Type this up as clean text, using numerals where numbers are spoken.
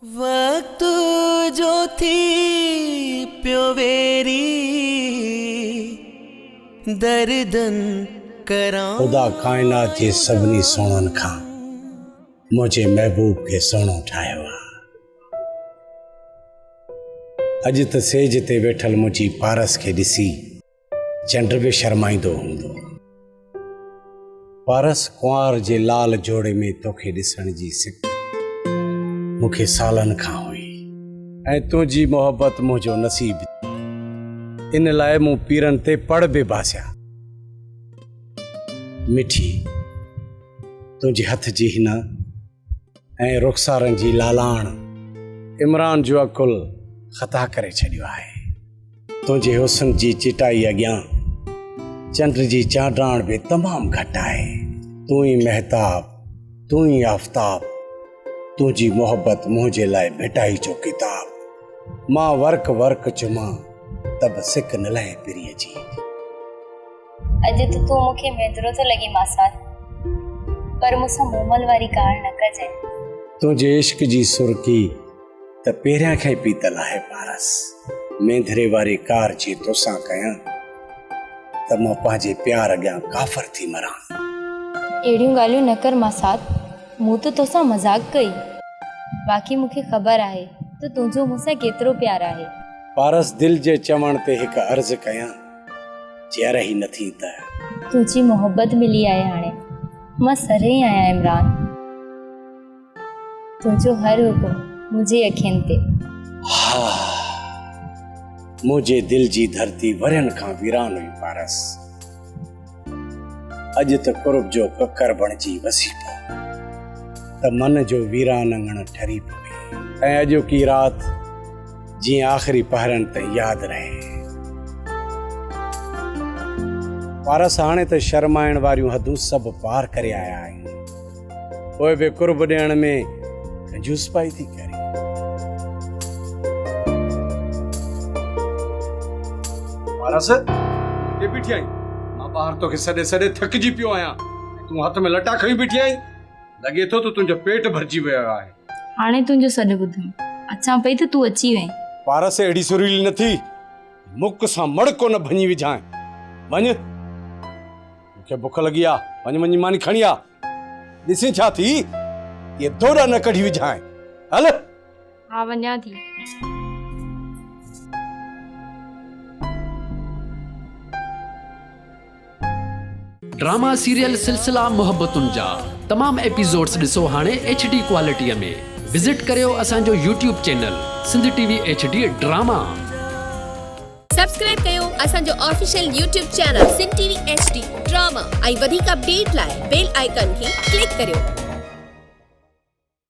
वक्त जो थी प्योवेरी दर्दन करा खुदा कायनात जे सभिनी सोणनि खां मुंहिंजे महबूब खे सोणो ठाहियो आहे। अॼु त सेज ते वेठल मुंहिंजी पारस खे ॾिसी चंड बि शर्माईंदो हूंदो। पारस, कुंवार जे लाल जोड़े में तोखे ॾिसण जी सिक मूंखे सालनि खां हुई ऐं तुंहिंजी मोहबत मुंहिंजो नसीब। इन लाइ मूं पीरनि ते पड़ बि बासिया। मिठी तुंहिंजे हथ जी हिन ऐं रुखसारनि जी लालाण इमरान जो अकुल ख़ता करे छॾियो आहे। तुंहिंजे हुस्न जी चिटाई अॻियां चंड जी चांडाण बि तमामु घटि आहे। तूं ई महताब, तूं ई आफ़ताब, तुंहिंजी मोहबत मुंहिंजे लाइ भिटाई जो किताब। मां वर्क वर्क चुमां तब सिक न लहे पिरीअ जी। अॼु त तूं मूंखे मेंदरो थो लॻी मासात, पर मूंसां मोमल वारी कार न कजांइ। तुंहिंजे इश्क जी सुर्की त पहिरियां खां ई पीतल आहे पारस। मेंदरे वारी कार जी तोसां कयां त मां पंहिंजे प्यार अॻियां काफ़र थी मरां। अहिड़ियूं ॻाल्हियूं न कर मासात, मूं त तोसां मज़ाक कई। बाक़ी मूंखे ख़बर आहे त तुंहिंजो मूंसां केतिरो प्यार आहे। पारस, दिल जे चवण ते हिकु अर्ज़ु कयां, जे रही नथी त तुंहिंजी मोहबत मिली आहे हाणे। मां सरे ई आहियां इमरान। तुंहिंजो हर हुकुम मुंहिंजी अखियुनि ते। हा, मुंहिंजे दिल जी धरती वरियनि खां वीरान हुई पारस। अॼु त कुर्ब जो ककर बणिजी वसी पियो त मन जो वीरान अंगण ठरी पियो ऐं अॼु की राति जीअं आख़िरी पहरनि ताईं यादि रहे। पारस, हाणे त शर्माइण वारियूं हदूं सभु पार करे आया आहियूं। पोइ बि कुर्ब ॾियण में कंजूस पाई थी करे। पारस, किथे बीठी आहीं? मां ॿाहिरि तोखे सॾे सॾे थकिजी पियो आहियां। तूं हथ में लटा खणी बीठी आहीं। लॻे थो त तुंहिंजो पेट भरिजी वियो आहे। हाणे तुंहिंजो सॾु ॿुधमि। अचां पई त तूं अची वहीं। पारस, अहिड़ी सुरीली न थी। मुक सां मड़को न भञी विझाए। वञ, मूंखे बुख लॻी आहे। वञ मानी खणी आ। ॾिसी छा थी, ये दोड़ा न कढी विझाए। हल। हा, वञा थी। ड्रामा सीरियल सिलसिला मोहब्बतुनि जा तमाम एपिसोड्स ॾिसो हाणे HD क्वालिटीअ में। विज़िट करियो असांजो YouTube channel Sindh TV HD drama. Subscribe कयो असांजो official YouTube channel Sindh TV HD drama ऐं वधीक अपडेट लाइ बेल आइकन खे क्लिक करियो।